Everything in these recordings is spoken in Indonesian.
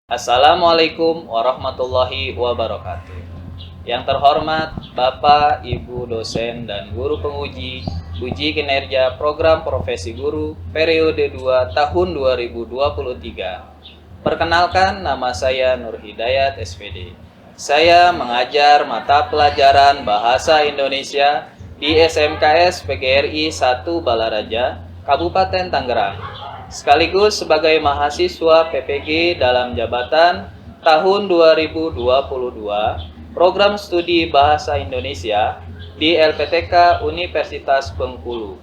Assalamualaikum warahmatullahi wabarakatuh. Yang terhormat Bapak, Ibu dosen dan guru penguji uji kinerja program profesi guru periode 2 tahun 2023. Perkenalkan, nama saya Nur Hidayat SPD. Saya mengajar mata pelajaran Bahasa Indonesia di SMKS PGRI 1 Balaraja, Kabupaten Tangerang. Sekaligus sebagai mahasiswa PPG dalam jabatan tahun 2022 Program Studi Bahasa Indonesia di LPTK Universitas Bengkulu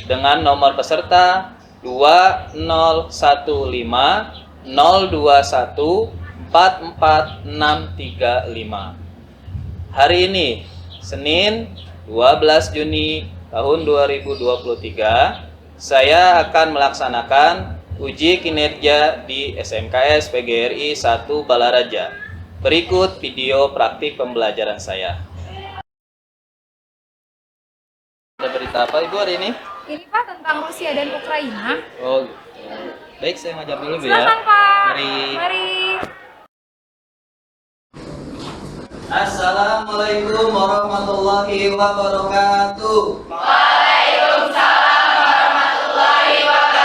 dengan nomor peserta 2015021443635. Hari ini, Senin 12 Juni tahun 2023, saya akan melaksanakan uji kinerja di SMKS PGRI 1 Balaraja. Berikut video praktik pembelajaran saya. Ada berita apa Ibu hari ini? Ini Pak tentang Rusia dan Ukraina. Oh, baik, saya ngajar dulu Bu ya. Silakan Pak. Mari. Assalamualaikum warahmatullahi wabarakatuh. Waalaikumsalam warahmatullahi wabarakatuh.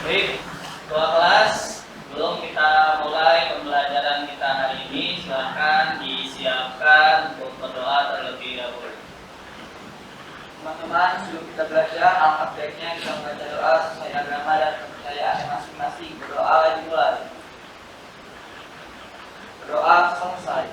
Baik, ketua kelas, sebelum kita mulai pembelajaran kita hari ini, silakan disiapkan untuk berdoa terlebih dahulu. Teman-teman, sebelum kita belajar, alangkah baiknya kita membaca doa sesuai agama dan kepercayaan masing-masing. Berdoa dimulai. Berdoa selesai.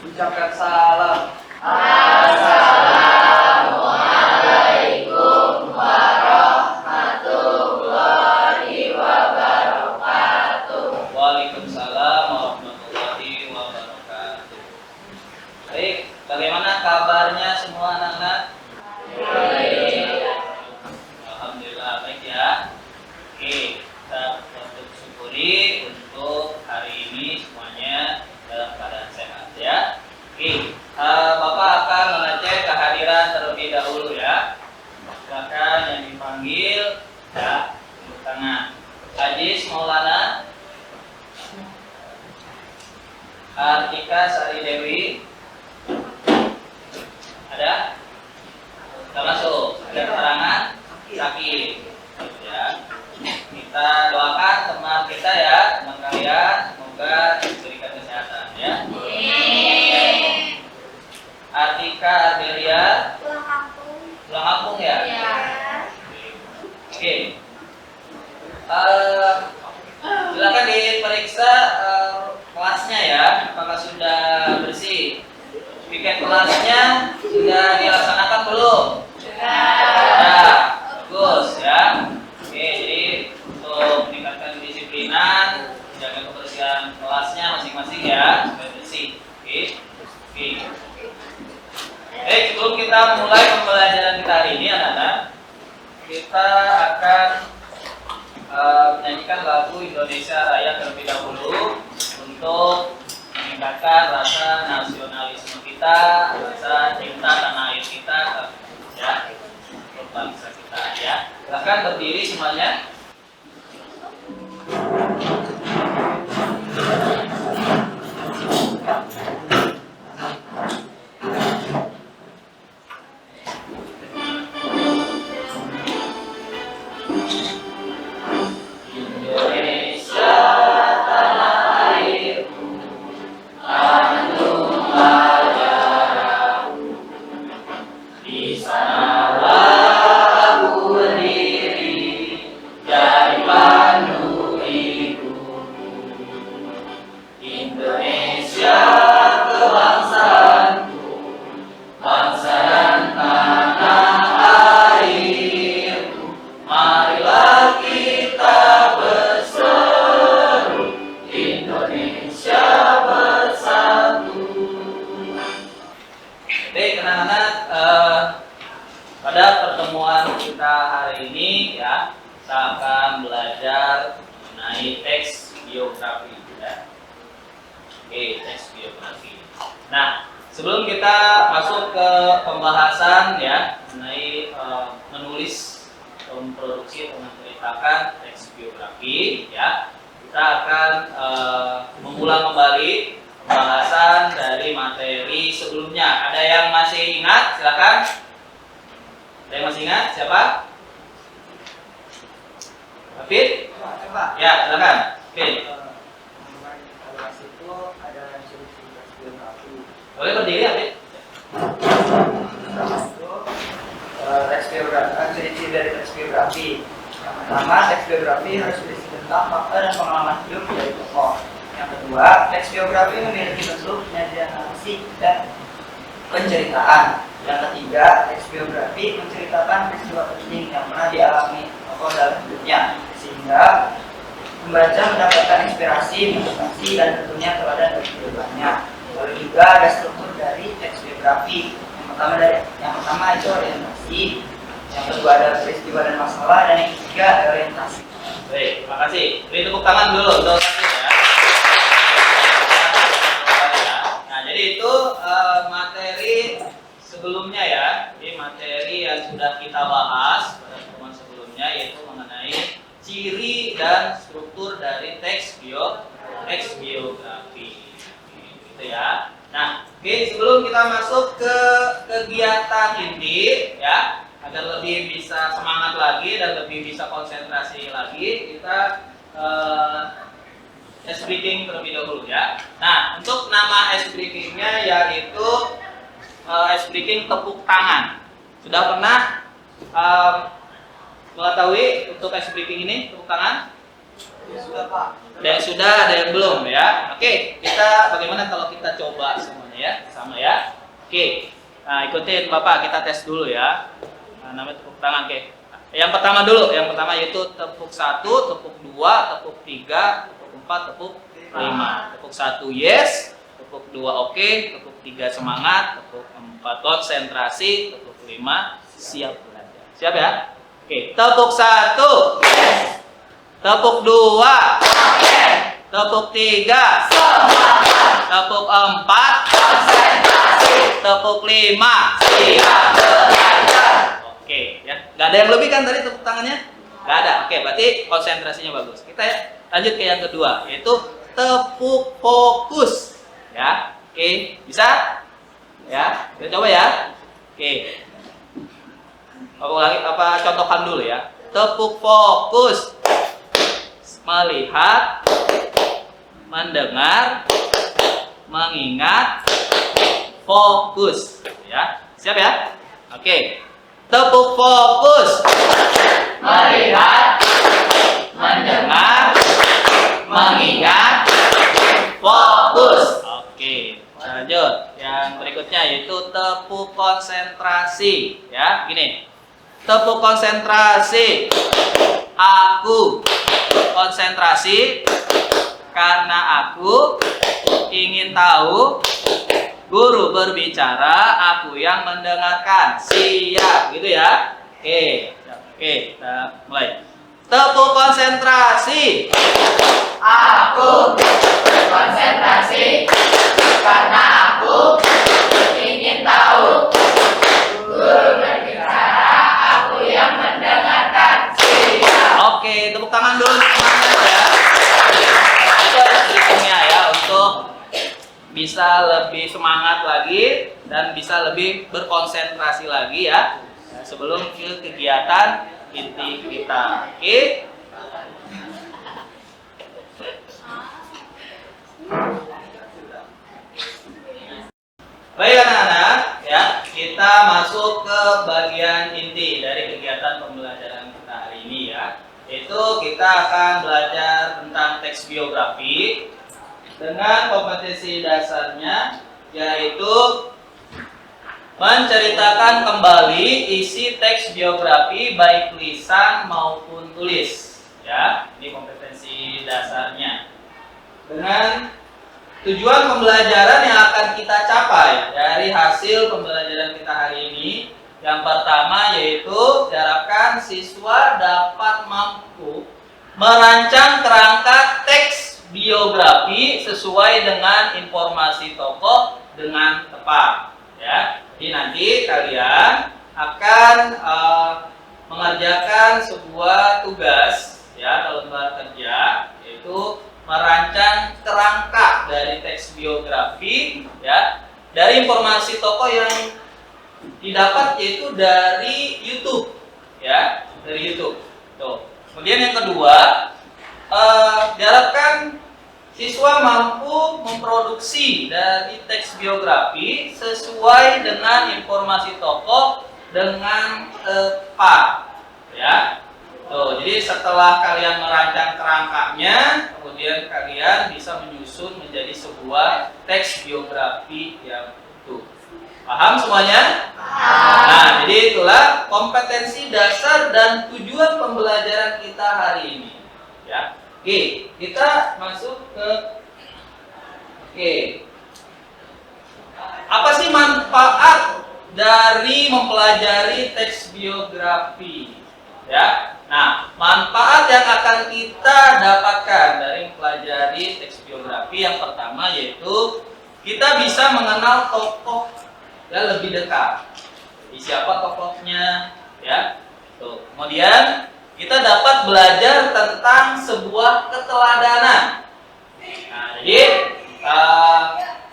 Ucapkan salam. Assalamualaikum warahmatullahi wabarakatuh. Waalaikumsalam warahmatullahi wabarakatuh. Baik, bagaimana kabarnya semua anak-anak? Alhamdulillah, baik ya. Oke, kita patut syukuri untuk hari ini semuanya dalam keadaan sehat ya. Oke, Bapak akan mengecek kehadiran terlebih dahulu ya. Silakan yang dipanggil ya, tepuk tangan. Ajis Maulana, Artika Sari Dewi, ada? Sudah masuk. Ada keterangan sakit ya. Kita doakan teman kita ya, teman kalian, semoga diberikan kesehatan ya. Artika Ardelia, pulang kampung ya. Oke. Silakan diperiksa kelasnya ya, apakah sudah bersih. Piket kelasnya sudah dilaksanakan belum? Sudah. Bagus ya. Oke, jadi untuk meningkatkan kedisiplinan, jaga kebersihan kelasnya masing-masing ya, supaya bersih. Oke. Baik, sebelum kita mulai pembelajaran kita hari ini anak-anak, kita akan menyanyikan lagu Indonesia Raya terlebih dahulu untuk meningkatkan rasa nasionalisme kita, rasa cinta tanah air kita ya, untuk bangsa kita ya. Silakan berdiri semuanya. Baik anak-anak, pada pertemuan kita hari ini ya, kita akan belajar mengenai teks biografi ya. Oke, teks biografi. Nah, sebelum kita masuk ke pembahasan ya mengenai menulis, memproduksi atau menceritakan teks biografi ya, kita akan mengulang kembali pembahasan dari materi sebelumnya. Ada yang masih ingat? Silakan. Ada yang masih ingat? Siapa? David? Coba. Ya, silakan. Oke. Kelas itu ada ciri-ciri teks biografi. Boleh berdiri, David? Pertama itu teks biografi, ciri-ciri dari teks biografi. Yang pertama, teks biografi harus berisi tentang fakta dan pengalaman hidup dari tokoh. Yang kedua, teks biografi memiliki bentuk penyajian narasi dan penceritaan. Yang ketiga, teks biografi menceritakan peristiwa penting yang pernah dialami tokoh dalam hidupnya, sehingga pembaca mendapatkan inspirasi, motivasi, dan tentunya teladan dari kehidupannya. Lalu juga ada struktur dari teks biografi. Yang pertama itu orientasi, yang kedua adalah peristiwa dan masalah, dan yang ketiga adalah orientasi. Baik, terima kasih. Beri tepuk tangan dulu untuk David ya. Nah, jadi itu materi sebelumnya ya. Ini materi yang sudah kita bahas pada pertemuan sebelumnya, yaitu mengenai ciri dan struktur dari teks biografi. Gitu ya. Nah, oke, sebelum kita masuk ke kegiatan inti ya, agar lebih bisa semangat lagi dan lebih bisa konsentrasi lagi, kita ice breaking terlebih dahulu ya. Nah, untuk nama ice breakingnya yaitu ice breaking tepuk tangan. Sudah pernah mengetahui untuk ice breaking ini tepuk tangan? Ya, sudah Pak. Ada yang sudah, ada yang belum ya. Oke, kita bagaimana kalau kita coba semuanya ya, sama ya. Oke, nah ikutin Bapak, kita tes dulu ya. Nah, namanya tepuk tangan, oke. Yang pertama dulu, yang pertama yaitu tepuk 1, tepuk 2, tepuk 3, tepuk 4, tepuk 5. Tepuk 1 yes, tepuk 2 oke, tepuk 3 semangat, tepuk 4 konsentrasi, tepuk 5 siap belajar. Siap ya? Oke, tepuk 1. Tepuk 2, tepuk 3, tepuk 4, tepuk 5, siap belajar. Oke, ya. Gak ada yang lebih kan tadi tepuk tangannya? Gak ada. Oke, berarti konsentrasinya bagus. Kita ya, lanjut ke yang kedua, yaitu tepuk fokus. Ya, oke, bisa? Ya, kita coba ya. Oke. Apa contohkan dulu ya. Tepuk fokus. Melihat, mendengar, mengingat, fokus ya. Siap ya? Oke. Tepuk fokus. Melihat, mendengar, Mengingat, fokus. Oke. Lanjut. Yang berikutnya yaitu tepuk konsentrasi ya. Gini. Tepuk konsentrasi. Aku konsentrasi karena aku ingin tahu. Guru berbicara, aku yang mendengarkan. Siap, gitu ya. Oke, kita mulai. Tepuk konsentrasi. aku konsentrasi karena aku ingin tahu. Guru berbicara, aku yang mendengarkan. Siap. Oke, tepuk tangan dulu semuanya ya. Itu harus hitungnya ya untuk bisa lebih semangat lagi dan bisa lebih berkonsentrasi lagi ya sebelum ke kegiatan inti kita. Oke. Baik anak-anak ya, kita masuk ke bagian inti dari kegiatan pembelajaran kita hari ini ya. Yaitu kita akan belajar tentang teks biografi dengan kompetensi dasarnya, yaitu menceritakan kembali isi teks biografi baik lisan maupun tulis. Ya, ini kompetensi dasarnya. Dengan tujuan pembelajaran yang akan kita capai dari hasil pembelajaran kita hari ini, yang pertama yaitu diharapkan siswa dapat mampu merancang kerangka teks biografi sesuai dengan informasi tokoh dengan tepat, ya. Jadi nanti kalian akan mengerjakan sebuah tugas, ya, dalam lembar kerja, yaitu merancang kerangka dari teks biografi, ya, dari informasi tokoh yang didapat yaitu dari YouTube, ya, dari YouTube. Tuh. Kemudian yang kedua, diharapkan siswa mampu memproduksi dari teks biografi sesuai dengan informasi tokoh dengan tepat, ya. Tuh, jadi setelah kalian merancang kerangkanya, kemudian kalian bisa menyusun menjadi sebuah teks biografi yang utuh. Paham semuanya? Paham. Nah, jadi itulah kompetensi dasar dan tujuan pembelajaran kita hari ini, ya. Oke, kita masuk ke apa sih manfaat dari mempelajari teks biografi, ya? Nah, manfaat yang akan kita dapatkan dari mempelajari teks biografi yang pertama yaitu kita bisa mengenal tokoh ya lebih dekat. Jadi siapa tokohnya, ya? Tuh. Kemudian kita dapat belajar tentang sebuah keteladanan. Nah, jadi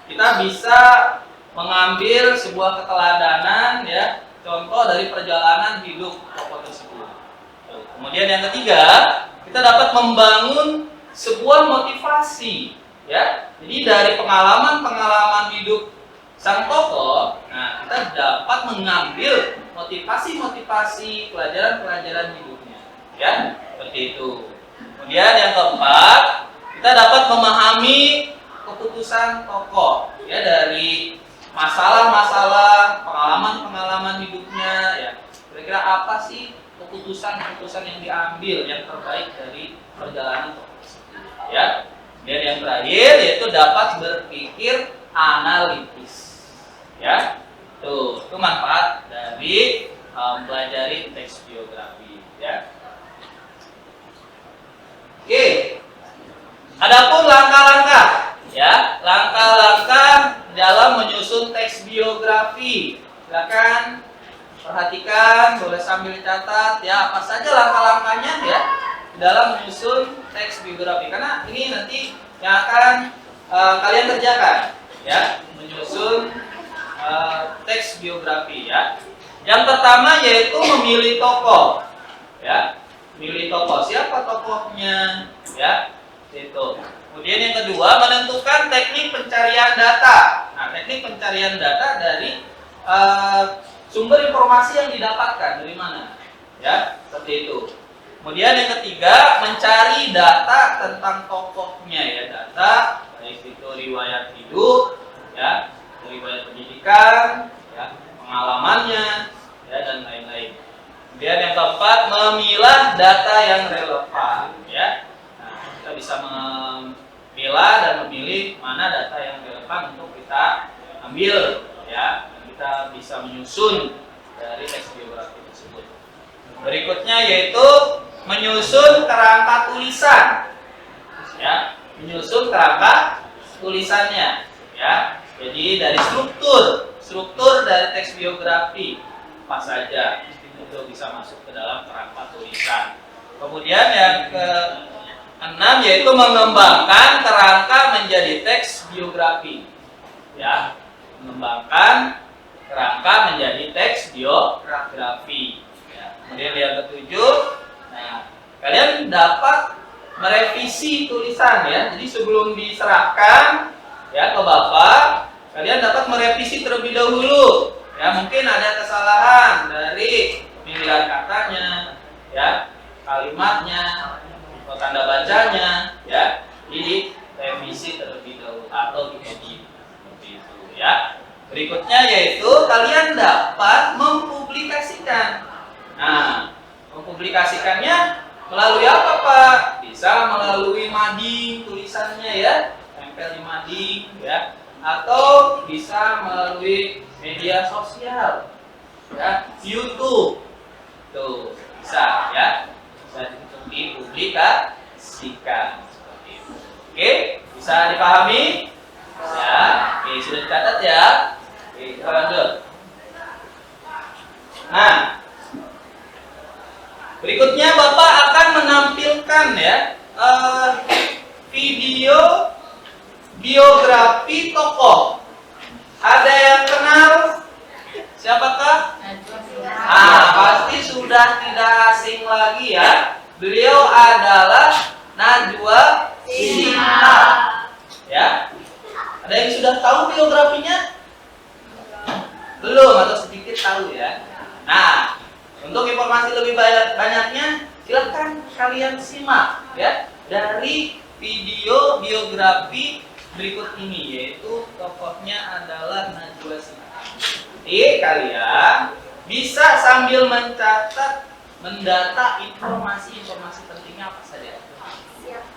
kita bisa mengambil sebuah keteladanan, ya, contoh dari perjalanan hidup tokoh tersebut. Kemudian yang ketiga, kita dapat membangun sebuah motivasi, ya. Jadi dari pengalaman-pengalaman hidup sang tokoh, nah, kita dapat mengambil motivasi-motivasi pelajaran-pelajaran hidupnya, ya, seperti itu. Kemudian yang keempat, kita dapat memahami keputusan tokoh, ya, dari masalah-masalah, pengalaman-pengalaman hidupnya, ya. Kira-kira apa sih keputusan-keputusan yang diambil yang terbaik dari perjalanan tokoh tersebut, ya. Dan yang terakhir yaitu dapat berpikir analitis, ya. Tuh, itu manfaat dari mempelajari teks biografi, ya. Oke. Adapun langkah-langkah, ya, langkah-langkah dalam menyusun teks biografi. Silakan perhatikan, boleh sambil catat, ya, apa saja langkah-langkahnya, ya, dalam menyusun teks biografi. Karena ini nanti yang akan kalian kerjakan, ya, menyusun teks biografi, ya. Yang pertama yaitu memilih tokoh, ya. Milih tokoh, siapa tokohnya, ya, itu. Kemudian yang kedua, menentukan teknik pencarian data. Nah, teknik pencarian data dari sumber informasi yang didapatkan dari mana, ya, seperti itu. Kemudian yang ketiga, mencari data tentang tokohnya, ya, data baik itu riwayat hidup, ya, riwayat pendidikan, ya, pengalamannya, ya, dan lain-lain. Kemudian yang keempat, memilah data yang relevan, ya. Nah, kita bisa memilah dan memilih mana data yang relevan untuk kita ambil, ya. Dan kita bisa menyusun dari teks biografi tersebut. Berikutnya yaitu menyusun kerangka tulisan, ya, menyusun kerangka tulisannya, ya. Jadi dari struktur dari teks biografi apa saja itu bisa masuk ke dalam kerangka tulisan. Kemudian yang ke-6 yaitu mengembangkan kerangka menjadi teks biografi, ya, mengembangkan kerangka menjadi teks biografi. Ya. Kemudian yang ke-7, nah, kalian dapat merevisi tulisan, ya. Jadi sebelum diserahkan, ya, ke Bapak, kalian dapat merevisi terlebih dahulu. Ya, mungkin ada kesalahan dari pemilihan katanya, ya, kalimatnya, atau tanda bacanya, ya. Jadi revisi terlebih dahulu atau diedit seperti itu, ya. Berikutnya yaitu kalian dapat mempublikasikan. Nah, mempublikasikannya melalui apa, Pak? Bisa melalui mading tulisannya, ya, tempel di mading, ya, atau bisa melalui media sosial, ya, YouTube, tuh bisa, ya, bisa dipublikasikan seperti itu. Oke, bisa dipahami? Ya, oke, sudah dicatat ya. Oke, kita lanjut. Nah, berikutnya Bapak akan menampilkan ya video biografi tokoh. Ada yang kenal? Siapakah? Pasti sudah tidak asing lagi ya. Beliau adalah Najwa Shihab. Ya. Ada yang sudah tahu biografinya? Belum atau sedikit tahu ya. Nah, untuk informasi lebih banyaknya silakan kalian simak ya dari video biografi berikut ini, yaitu tokohnya adalah Najwa Shihab. Jadi kalian bisa sambil mencatat, mendata informasi-informasi pentingnya apa saja.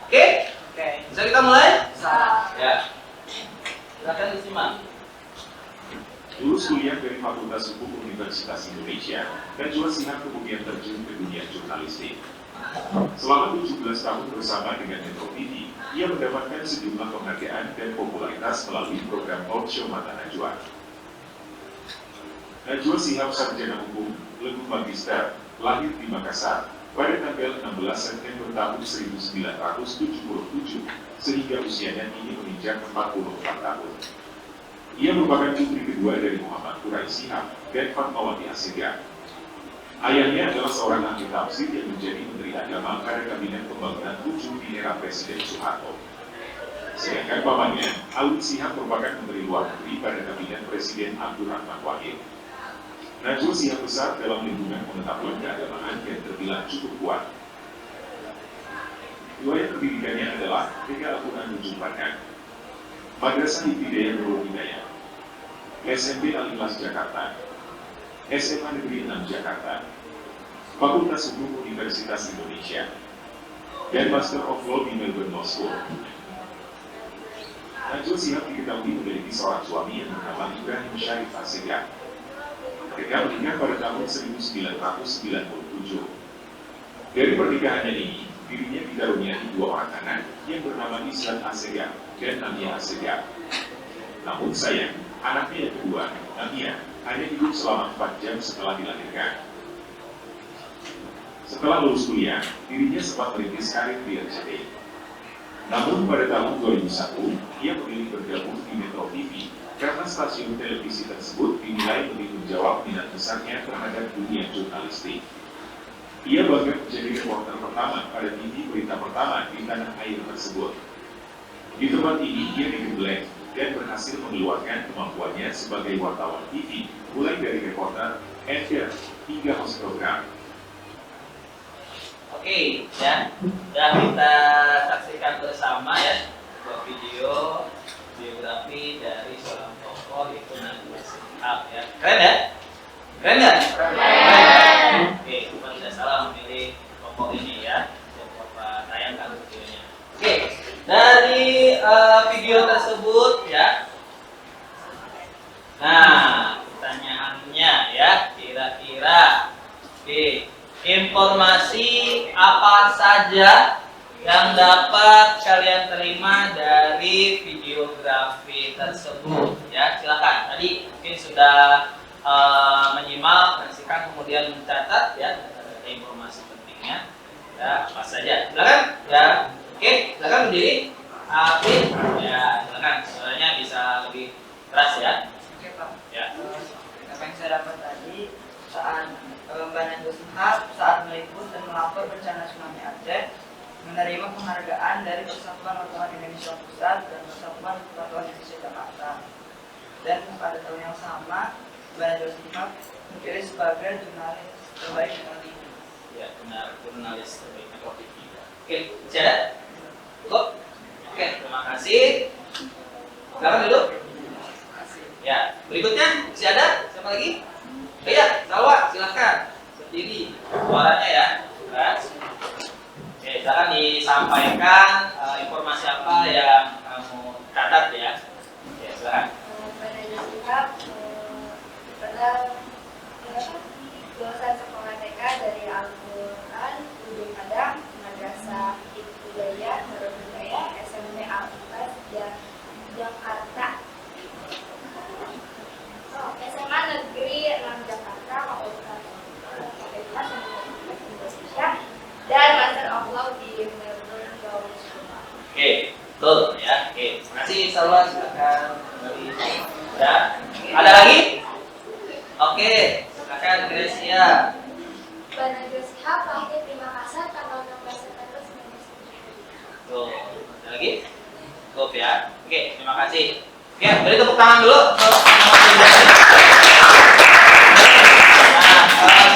Oke? Oke. Bisa kita mulai? Bisa. Ya. Silakan disimak. Lulus kuliah dari Fakultas Hukum Universitas Indonesia, Najwa Shihab kemudian terjun ke dunia jurnalistik. Selama 17 tahun bersama dengan Metro TV, ia mendapatkan sejumlah penghargaan dan popularitas melalui program talk show Mata Najwa. Najwa Shihab sarjana hukum, legu magister, lahir di Makassar pada tanggal 16 September tahun 1977, sehingga usianya kini menginjak 44 tahun. Ia merupakan putri kedua dari Muhammad Qurai Shihab dan Fatmawati Assegaf. Ayahnya adalah seorang ahli tafsir yang menjadi Menteri Agama pada Kabinet Pembangunan 7 di era Presiden Soeharto. Sedangkan pamannya, Alwi Shihab merupakan Menteri Luar Negeri pada Kabinet Presiden Abdurrahman Wahid. Najwa Shihab besar dalam lingkungan pengetahuan keagamaan dan terbilang cukup kuat. Riwayat pendidikannya adalah TK Al-Quran Ujung Pandang, Madrasah Ibtidaiyah Nurul Hidayah, SMP Al-Ikhlas Jakarta, SMA Negeri 6 Jakarta, Fakultas Hukum Universitas Indonesia, dan Master of Law di Melbourne Law School. Najwa Shihab diketahui memiliki seorang suami yang bernama Ibrahim Syarif Assegaf. Mereka menikah pada tahun 1997. Dari pernikahannya ini, dirinya dikaruniai dua orang anak yang bernama Islan Assegaf dan Namia Assegaf. Namun sayang, anaknya yang kedua, Namia, hanya hidup selama 4 jam setelah dilahirkan. Setelah lulus kuliah, dirinya sempat merintis karir di RCTI. Namun pada tahun 2001, ia memilih bergabung di Metro TV karena stasiun televisi tersebut dinilai lebih menjawab minat besarnya terhadap dunia jurnalistik. Ia bangga menjadi reporter pertama pada TV berita pertama di tanah air tersebut. Di tempat ini ia digembleng dan berhasil mengeluarkan kemampuannya sebagai wartawan TV, mulai dari reporter, anchor, hingga host program. Oke, ya, sudah kita saksikan bersama ya sebuah video biografi dari seorang tokoh yaitu Najwa Shihab ya. Keren ya? Keren nggak? Keren. Oke, kita tidak salah memilih tokoh ini ya. Bapak tayangkan videonya. Oke, dari video tersebut ya. Nah, pertanyaannya ya, kira-kira informasi apa saja yang dapat kalian terima dari videografi tersebut ya, silakan. Tadi mungkin sudah menyimak, menyaksikan, kemudian mencatat ya informasi pentingnya ya, apa saja. Silakan ya. Oke, silakan berdiri. Apin ya, silakan. Suaranya bisa lebih keras ya. Oke Pak. Ya. Apa yang saya dapat tadi saat Mbak Najwa Shihab saat meliput dan melapor bencana tsunami Aceh menerima penghargaan dari Persatuan Wartawan Indonesia Pusat dan Persatuan Wartawan Indonesia Jakarta. Dan pada tahun yang sama, Mbak Najwa Shihab terpilih sebagai jurnalis terbaik Metro TV. Ya, benar, jurnalis terbaik Metro TV. Oke, sudah? Cukup? Oke, terima kasih. Silakan dulu. Ya, berikutnya masih ada? Siapa lagi? Iya, Salwa, silakan. Berdiri. Suaranya ya. Keras. Oke, silakan disampaikan informasi apa yang kamu catat ya. Oke, silakan. Pada Shihab pada lulusan sekolah TK dari Al-Quran Ujung Padang, Madrasah Ibtidaiyah Nurul Hidayah, SMP Al-Ikhlas Jakarta. SMA Negeri 6 Jakarta, Fakultas Indonesia, dan Master of Law di Melbourne, Australia. Oke, betul ya. Oke, terima kasih Salwa, silakan kembali. Ya, ada lagi? Oke, silakan Gracia. Bana Gracia, lahir di Makassar, tanggal 16 September 1990. Tuh, ada lagi? Cukup ya. Oke, terima kasih. Oke, beri tepuk tangan dulu.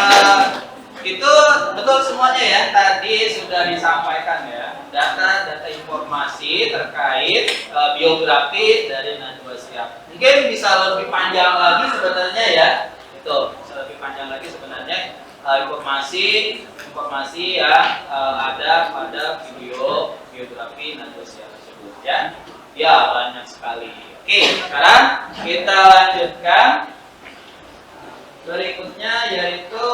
Nah, itu betul semuanya ya. Tadi sudah disampaikan ya. Data informasi terkait biografi dari Najwa Shihab. Mungkin bisa lebih panjang lagi sebenarnya ya. Itu bisa lebih panjang lagi sebenarnya informasi yang ada pada video biografi Najwa Shihab tersebut ya. Ya, banyak sekali. Oke, sekarang kita lanjutkan berikutnya yaitu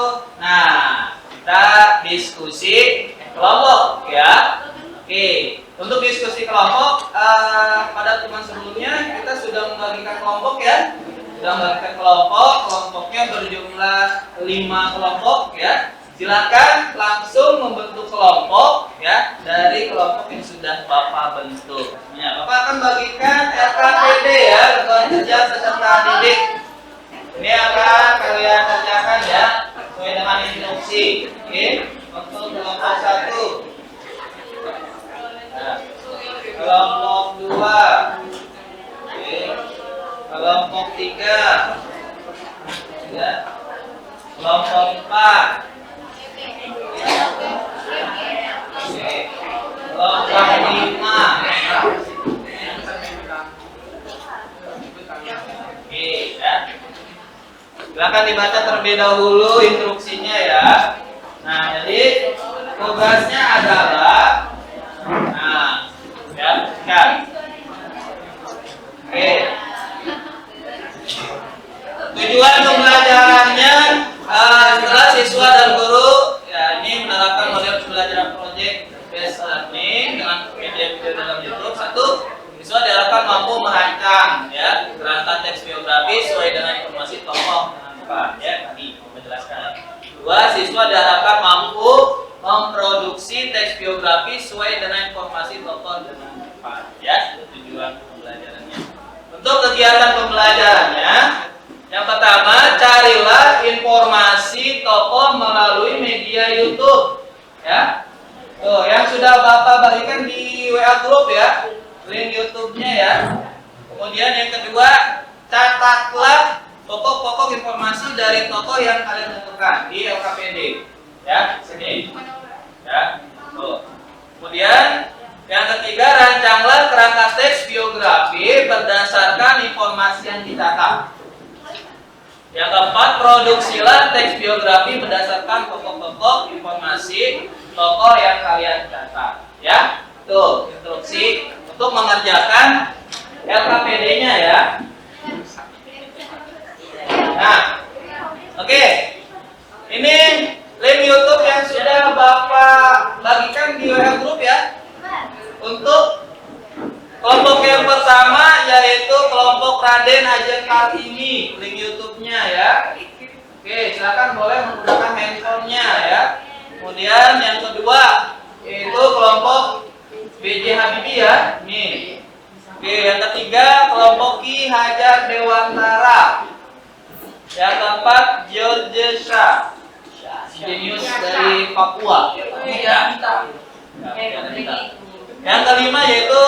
kita diskusi kelompok ya. Oke, untuk diskusi kelompok pada teman sebelumnya kita sudah membagikan kelompok ya. Sudah membagikan kelompoknya berjumlah 5 kelompok ya. Silakan langsung membentuk kelompok ya dari kelompok yang sudah Bapak bentuk. Ya, Bapak akan bagikan LKPD ya, Laporan Kerja Peserta Didik. Ini akan kalian kerjakan ya sesuai dengan instruksi. Oke, untuk kelompok 1. Nah, kelompok 2. Oke. Kelompok 3. Ya. Kelompok 4. Oke. Kelompok 5. Oke, ya. Silakan dibaca terlebih dahulu instruksinya ya. Nah, jadi tugasnya adalah ya. Oke. Tujuan pembelajarannya setelah siswa dan guru ya ini menerapkan model pembelajaran project based learning dengan video dalam YouTube. 1. Siswa diharapkan mampu merancang ya gerakan teks biografi sesuai dengan informasi tokoh. Ya, tadi menjelaskan. 2. Siswa diharapkan mampu memproduksi teks biografi sesuai dengan informasi tokoh dengan tepat. Ya, itu tujuan pembelajarannya. Untuk kegiatan pembelajarannya, yang pertama, carilah informasi tokoh melalui media YouTube. Ya, tuh yang sudah Bapak bagikan di WA Group ya, link YouTube-nya ya. Kemudian yang kedua, catatlah pokok-pokok informasi dari tokoh yang kalian tentukan di LKPD. Ya, sini. Ya, tuh. Kemudian yang ketiga, rancanglah kerangka teks biografi berdasarkan informasi yang dicatat. Yang keempat, produksilah teks biografi berdasarkan pokok-pokok informasi tokoh yang kalian catat. Ya, tuh instruksi untuk mengerjakan LKPD-nya ya. Nah, oke. Ini link YouTube yang sudah Bapak bagikan di WA Group ya. Untuk kelompok yang pertama yaitu kelompok Raden Ajeng Kartini, link YouTube-nya ya. Oke, silakan boleh menggunakan handphonenya ya. Kemudian yang kedua yaitu kelompok BJ Habibie ya. Nih. Oke, yang ketiga kelompok Ki Hajar Dewantara. Yang keempat George Shah, jenius dari Papua. Ya. Yang kelima yaitu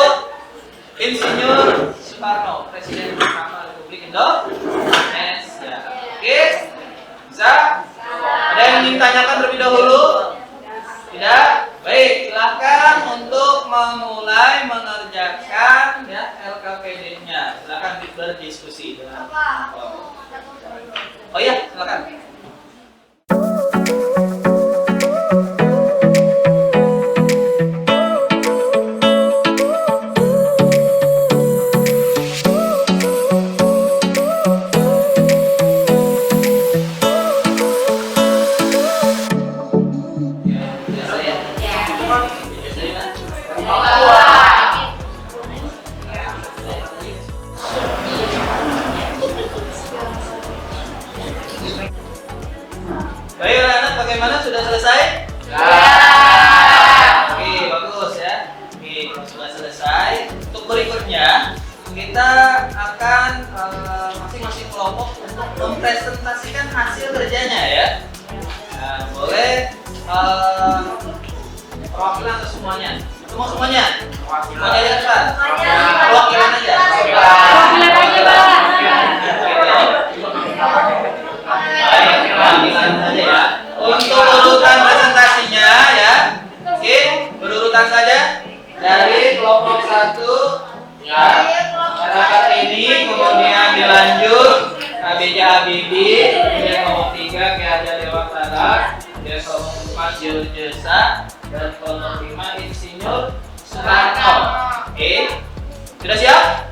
Insinyur Soekarno, Presiden pertama Republik Indonesia. Oke, bisa? Ada yang ingin tanyakan terlebih dahulu? Tidak? Baik, silakan untuk memulai mengerjakan ya LKPD-nya. Silakan berdiskusi dengan kelompok. Oh iya, silakan. Untuk berikutnya kita akan masing-masing kelompok untuk mempresentasikan hasil kerjanya ya. Nah, boleh perwakilan atau semuanya? Semuanya? Semuanya di atas? Perwakilan aja? Perwakilan aja, Pak. Baik, perwakilan saja ya. Untuk urutan presentasinya ya. Oke, berurutan saja dari kelompok 1 ya. Masyarakat ini kemudian dilanjut B.J. Habibie, kemudian kelompok 3 Ki Hajar Dewantara, kemudian kelompok 4 Georgesa, dan kelompok 5 Insinyur Soekarno. Oke, sudah siap?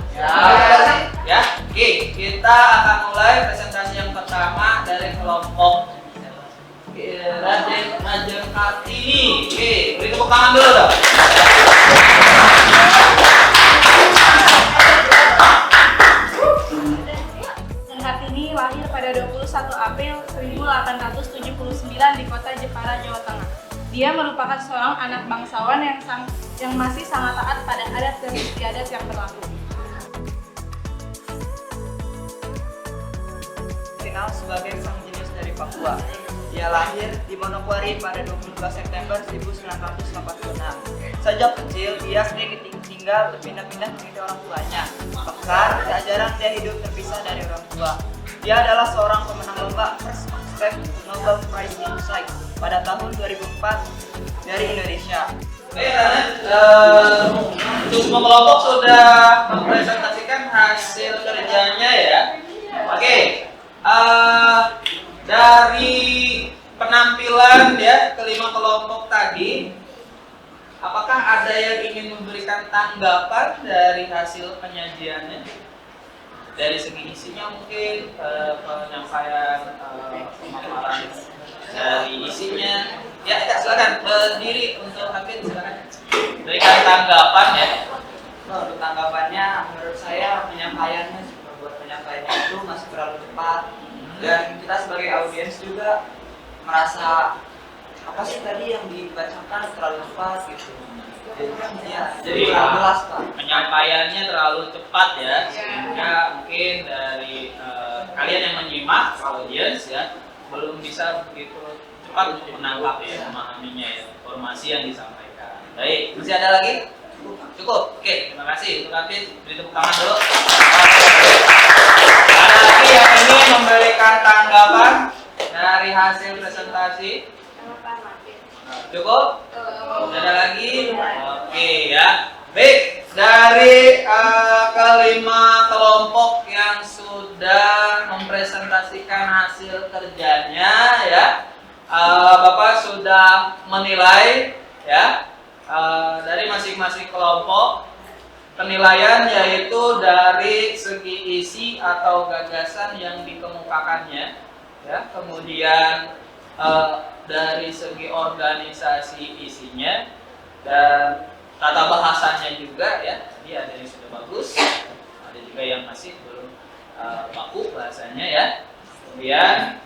Ya. Oke, kita akan mulai presentasi yang pertama dari kelompok Raden Ajeng Kartini. Oke, beri tepuk tangan dulu dong. Kartini lahir pada 21 April 1879 di kota Jepara, Jawa Tengah. Dia merupakan seorang anak bangsawan yang masih sangat taat pada adat dan istiadat yang berlaku. Dikenal sebagai sang jenius dari Papua. Dia lahir di Manokwari pada 22 September 1986. Sejak kecil, dia sering tinggal berpindah-pindah mengikuti orang tuanya. Bahkan, seajaran dia hidup terpisah dari orang tua. Dia adalah seorang pemenang lomba First Step Nobel Prize in Science pada tahun 2004 dari Indonesia. Oke, untuk semua kelompok sudah mempresentasikan hasil kerjanya ya. Oke, dari penampilan ya kelima kelompok tadi, apakah ada yang ingin memberikan tanggapan dari hasil penyajiannya? Dari segi isinya mungkin penyampaian pemaparan dari isinya. Ya, silakan berdiri untuk Hafid, silakan berikan tanggapan ya. Untuk tanggapannya, menurut saya penyampaiannya itu masih terlalu cepat, dan kita sebagai audiens juga merasa apa sih tadi yang dibacakan terlalu cepat gitu. Jadi kurang jelas, Pak. Penyampaiannya terlalu cepat ya, sehingga mungkin dari kalian yang menyimak audiens ya belum bisa begitu cepat untuk menangkap ya, memahaminya ya, informasi yang disampaikan. Baik, masih ada lagi? Cukup. Oke, terima kasih untuk Hafid. Beri tepuk tangan dulu. Ada lagi yang ingin memberikan tanggapan dari hasil presentasi? Cukup? Ada lagi? Oke ya. Baik, dari kelima kelompok yang sudah mempresentasikan hasil kerjanya ya, Bapak sudah menilai ya dari masing-masing kelompok. Penilaian yaitu dari segi isi atau gagasan yang dikemukakannya ya, kemudian dari segi organisasi isinya dan tata bahasanya juga ya. Jadi ada yang sudah bagus, ada juga yang masih belum baku bahasanya ya. Kemudian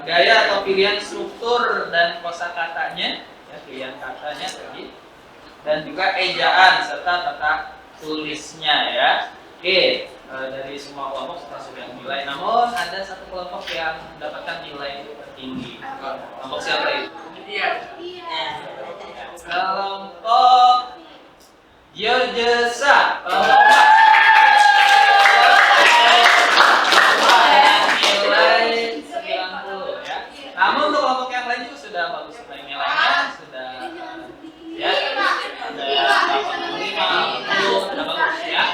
gaya atau pilihan struktur dan kosakatanya ya, pilihan katanya tadi, dan juga ejaan serta tata tulisnya ya. Oke, dari semua kelompok kita sudah nilai, namun ada satu kelompok yang mendapatkan nilai tertinggi. Kelompok siapa itu? Kelompok Georgesa. Kelompok nilai 90 ya. Namun untuk kelompok yang lain juga sudah bagus nilainya, sudah ya ada 85, 10, sudah bagus ya.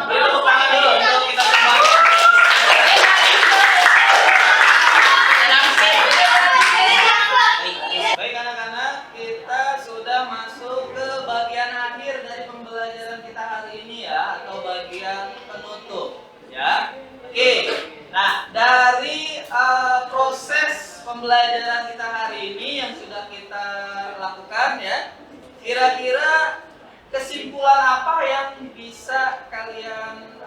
Beri tepuk tangan dulu untuk kita semua. Baik anak-anak, kita sudah masuk ke bagian akhir dari pembelajaran kita hari ini ya, atau bagian penutup ya. Oke, nah dari proses pembelajaran kita hari ini yang sudah kita lakukan ya, kira-kira kesimpulan apa yang bisa kalian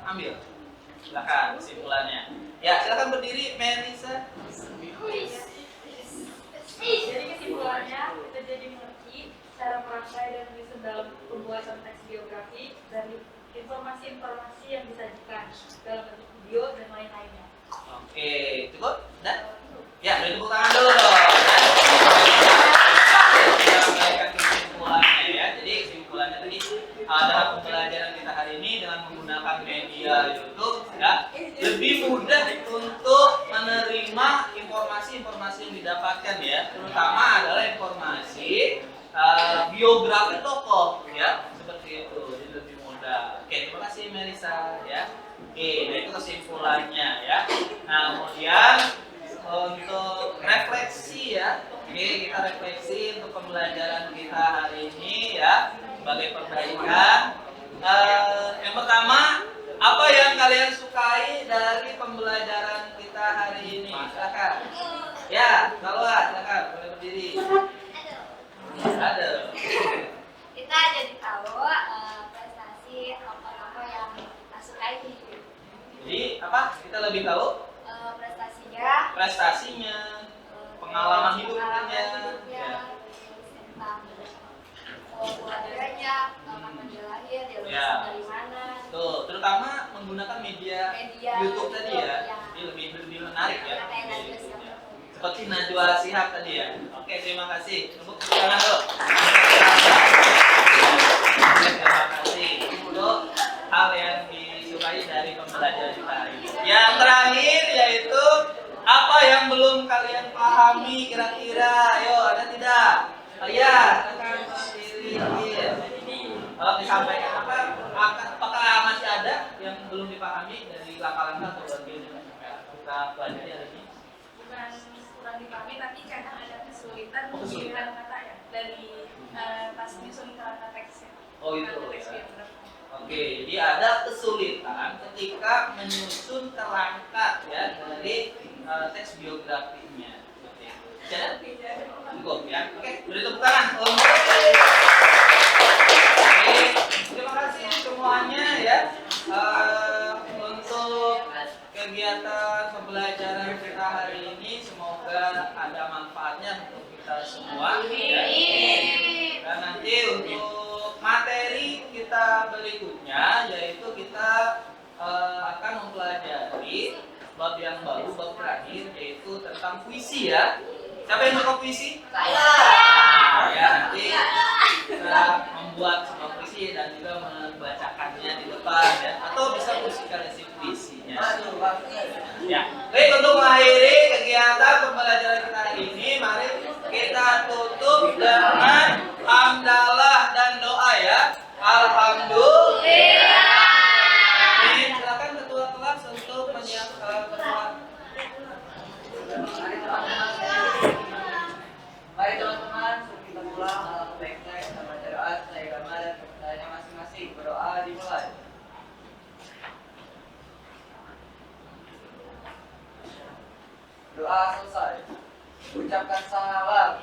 ambil? Silakan kesimpulannya. Ya, silakan berdiri, Melisa. Jadi kesimpulannya, kita jadi cara merangkai dan riset dalam pembuatan teks biografi, dan informasi-informasi yang disajikan dalam bentuk video dan lain-lainnya. Oke, cukup? Dan? Ya, boleh tepuk tangan dulu dong. Kita sampaikan kesimpulannya ya. Jadi kesimpulannya tadi dalam pembelajaran kita hari ini dengan menggunakan media YouTube ya, lebih mudah untuk menerima informasi-informasi yang didapatkan ya, terutama adalah informasi biografi tokoh ya, seperti itu. Jadi lebih mudah. Oke, terima kasih Melisa ya. Oke, nah itu kesimpulannya ya. Nah, kemudian untuk refleksi ya. Oke, kita refleksi untuk pembelajaran kita hari ini ya, sebagai perbaikan. Yang pertama, apa yang kalian sukai dari pembelajaran kita hari ini? Silakan. Ya, silakan, boleh berdiri. Ada. Kita jadi tahu prestasi apa yang kita sukai. Jadi apa? Kita lebih tahu prestasinya, pengalaman hidupnya, ya. Tentang keluarganya, kapan dia lahir, dia lulusan dari mana. Tuh, terutama menggunakan media YouTube tadi ya. Ini lebih menarik ya. Seperti Najwa Shihab tadi ya. Oke, terima kasih. Tepuk tangan dulu. Terima kasih untuk hal yang disukai dari pembelajaran kita hari ini. Yang terakhir yaitu apa yang belum kalian pahami kira-kira? Ayo, ada tidak? Oh iya, silakan sendiri. Kalau disampaikan apakah masih ada yang belum dipahami dari langkah-langkah atau bagian yang kita pelajari hari ini? Bukan kurang dipahami, tapi kadang ada kesulitan Kesulitan. kata ya dari pas nyusun kata teksnya. Oh itu Kata teks ya. biografi. Oke, jadi ada kesulitan ketika menyusun kerangka ya dari teks biografinya. Oke, cukup ya. Oke, beri tepuk tangan. Oke, terima kasih semuanya ya untuk kegiatan pembelajaran kita hari ini. Semoga ada manfaatnya untuk kita semua. Ya. Dan nanti untuk materi kita berikutnya yaitu kita akan mempelajari bab yang baru, bab terakhir yaitu tentang puisi ya. Siapa yang suka puisi? Saya. Ya, nanti kita membuat sebuah puisi dan juga membacakannya di depan ya, atau bisa musikalisasi puisinya. Ya, baik, untuk mengakhiri kegiatan pembelajaran kita hari ini, mari kita tutup dengan hamdalah dan doa ya. Alhamdulillah. Silakan ketua kelas untuk menyiapkan ketua. Mari teman-teman, kita pulang baik-baik sama doa saya gambar dan pertanyaannya masing-masing. Berdoa dimulai. Doa selesai. Ucapkan salam.